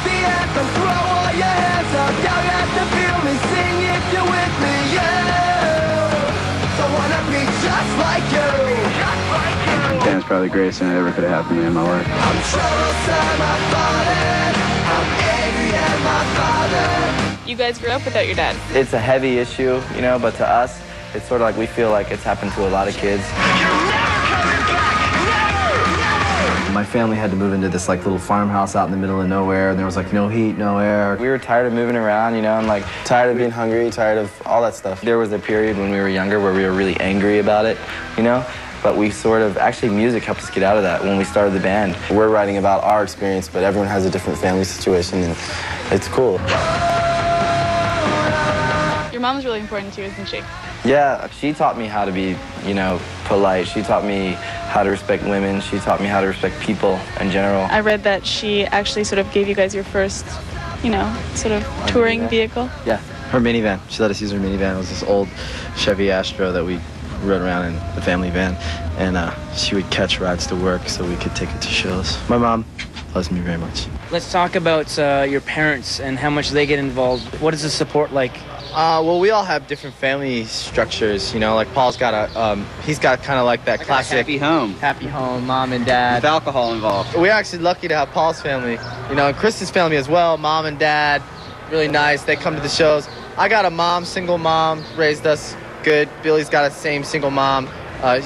the anthem, throw all your hands up. Y'all got to feel me, sing if you're with me, yeah. So wanna be just like you. Band's probably the greatest thing that ever could have happened to me in my life. I'm troublesome, I'm falling. I'm angry at my father. You guys grew up without your dad. It's a heavy issue, you know, but to us, it's sort of like we feel like it's happened to a lot of kids. My family had to move into this like little farmhouse out in the middle of nowhere, and there was like no heat, no air. We were tired of moving around, you know, and like tired of being hungry, tired of all that stuff. There was a period when we were younger where we were really angry about it, you know, but we sort of, actually music helped us get out of that when we started the band. We're writing about our experience, but everyone has a different family situation, and it's cool. Your mom's really important to you, isn't she? Yeah, she taught me how to be, you know, polite. She taught me how to respect women. She taught me how to respect people in general. I read that she actually sort of gave you guys your first, you know, sort of touring vehicle. Yeah, her minivan. She let us use her minivan. It was this old Chevy Astro that we rode around in the family van, and she would catch rides to work so we could take it to shows. My mom loves me very much. Let's talk about your parents and how much they get involved. What is the support like? Well, we all have different family structures, you know, like Paul's got a, he's got kind of like that classic happy home, mom and dad. with alcohol involved. We're actually lucky to have Paul's family, you know, and Kristen's family as well, mom and dad, really nice. They come to the shows. I got a mom, single mom, raised us good. Billy's got a same single mom.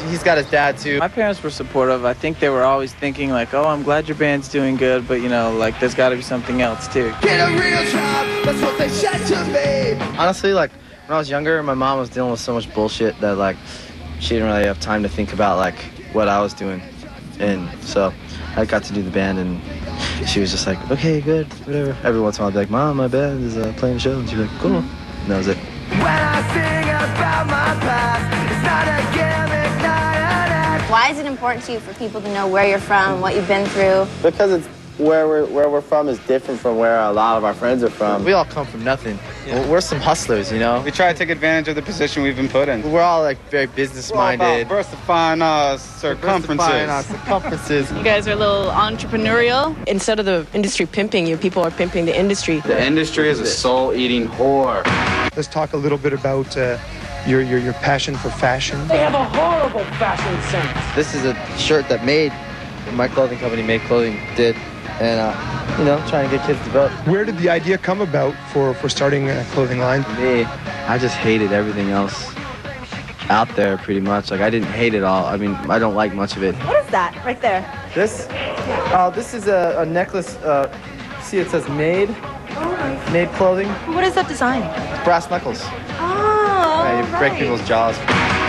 He's got his dad too. My parents were supportive. I think they were always thinking like, oh, I'm glad your band's doing good, but you know, like there's got to be something else too. Get a real job, that's what they said to me. Honestly, like when I was younger, my mom was dealing with so much bullshit that like she didn't really have time to think about like what I was doing, and so I got to do the band, and she was just like, okay, good, whatever. Every once in a while, I'd be like, Mom, my band is playing a show, and she'd be like, cool, and that was it. When I sing about my past, it's not a gimmick, not an act. Why is it important to you for people to know where you're from, what you've been through? Because it's where we're from is different from where a lot of our friends are from. We all come from nothing. Yeah. We're some hustlers, you know? We try to take advantage of the position we've been put in. We're all like very business-minded. Diversifying our circumferences. You guys are a little entrepreneurial. Instead of the industry pimping you, people are pimping the industry. The industry is a soul-eating whore. Let's talk a little bit about your passion for fashion. They have a horrible fashion sense. This is a shirt that my clothing company, Made Clothing, did. And, you know, trying to get kids to vote. Where did the idea come about for starting a clothing line? Me, I just hated everything else out there pretty much. Like, I didn't hate it all. I mean, I don't like much of it. What is that right there? This? Oh, this is a necklace. See, it says Made. Oh, Made Clothing. what is that design? It's brass knuckles. Oh, You break people's jaws.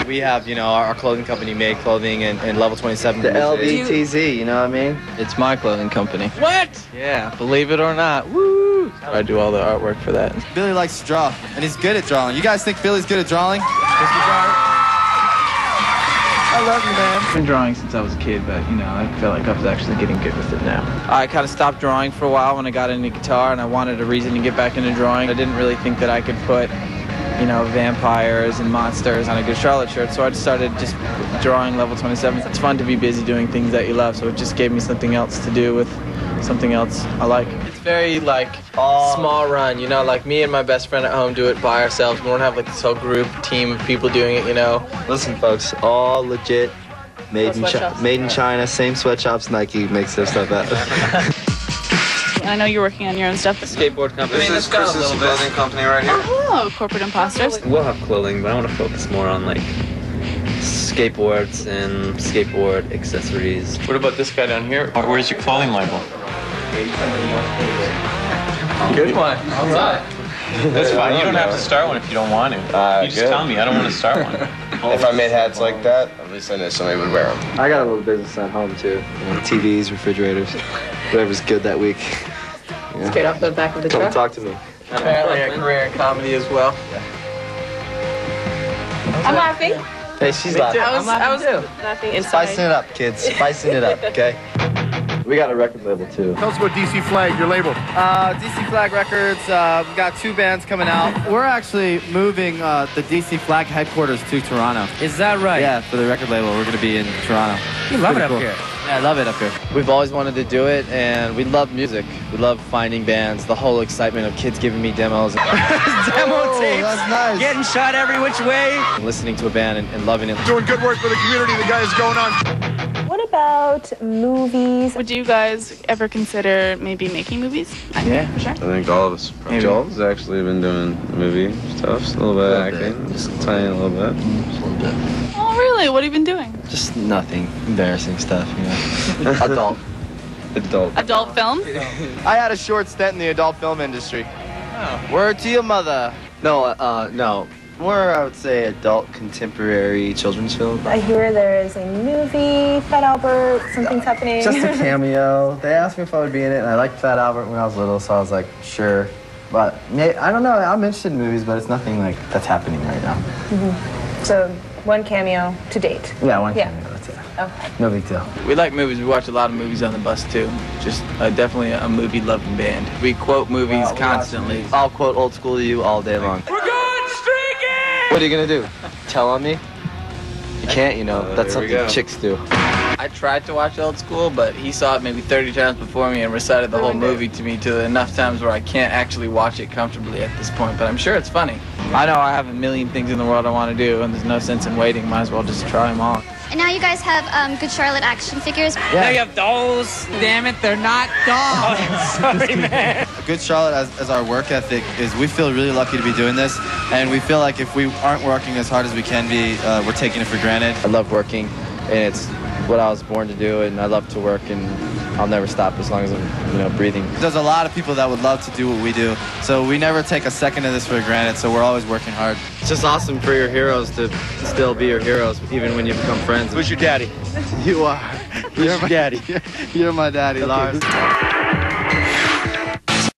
We have, you know, our clothing company, Made Clothing, and Level 27. The LBTZ, you know what I mean? It's my clothing company. What? Yeah, believe it or not. Woo! I do all the artwork for that. Billy likes to draw, and he's good at drawing. You guys think Billy's good at drawing? I love you, man. I've been drawing since I was a kid, but you know, I feel like I was actually getting good with it now. I kind of stopped drawing for a while when I got into guitar, and I wanted a reason to get back into drawing. I didn't really think that I could put, you know, vampires and monsters on a Good Charlotte shirt, so I just started just drawing Level 27. It's fun to be busy doing things that you love, so it just gave me something else to do with something else I like. It's very, like, small run, you know, like me and my best friend at home do it by ourselves. We don't have, like, this whole group, team of people doing it, you know. Listen, folks, all legit, made in China, same sweatshops Nike makes their stuff at. I know you're working on your own stuff. Skateboard company. This is Chris's clothing company right here. Oh, corporate imposters. We'll have clothing, but I want to focus more on like skateboards and skateboard accessories. What about this guy down here? Where's your clothing label? Good one. Outside. That's fine. You don't have to start one if you don't want to. You just tell me. I don't want to start one. If I made hats like that, at least I know somebody would wear them. I got a little business at home, too. You know, TVs, refrigerators, whatever's good that week. Yeah. Straight off the back of the truck. Come talk to me. Apparently a career in comedy as well. I'm laughing. Hey, she's laughing. I was laughing inside. Spicing it up, kids. Spicing it up, okay? We got a record label, too. Tell us about DC Flag, your label. DC Flag Records, we've got 2 bands coming out. We're actually moving the DC Flag headquarters to Toronto. Is that right? Yeah, for the record label, we're going to be in Toronto. You love it up here. I love it up here. We've always wanted to do it, and we love music. We love finding bands, the whole excitement of kids giving me demos. Demo tapes. That's nice. Getting shot every which way. Listening to a band and loving it. Doing good work for the community. The guy is going on. What about movies? Would you guys ever consider maybe making movies? Yeah. For sure. I think all of us. Maybe. Joel's actually been doing movie stuff, a little bit of acting, just tiny a little bit. Oh, really? What have you been doing? Just nothing. Embarrassing stuff, you know. Adult film? I had a short stint in the adult film industry. Oh. Word to your mother. No. More, I would say, adult contemporary children's film. I hear there is a movie, Fat Albert, something's happening. Just a cameo. They asked me if I would be in it, and I liked Fat Albert when I was little, so I was like, sure. But I don't know. I'm interested in movies, but it's nothing like that's happening right now. Mm-hmm. So one cameo to date. Yeah, one cameo. That's it. Okay. No big deal. We like movies. We watch a lot of movies on the bus too. Just definitely a movie-loving band. We quote movies constantly. I'll quote Old School to you all day long. We're going streaking! What are you gonna do? Tell on me? You can't, you know. That's something chicks do. I tried to watch Old School, but he saw it maybe 30 times before me and recited the whole movie to me to enough times where I can't actually watch it comfortably at this point, but I'm sure it's funny. I know I have a million things in the world I want to do, and there's no sense in waiting. Might as well just try them all. And now you guys have Good Charlotte action figures. Now you have dolls. Damn it, they're not dolls. Sorry, man. Good Charlotte as our work ethic is we feel really lucky to be doing this, and we feel like if we aren't working as hard as we can be, we're taking it for granted. I love working, and it's what I was born to do, and I love to work, and I'll never stop as long as I'm, breathing. There's a lot of people that would love to do what we do, so we never take a second of this for granted, so we're always working hard. It's just awesome for your heroes to still be your heroes, even when you become friends. Who's your daddy? You are. You're my daddy. You're my daddy, Lars.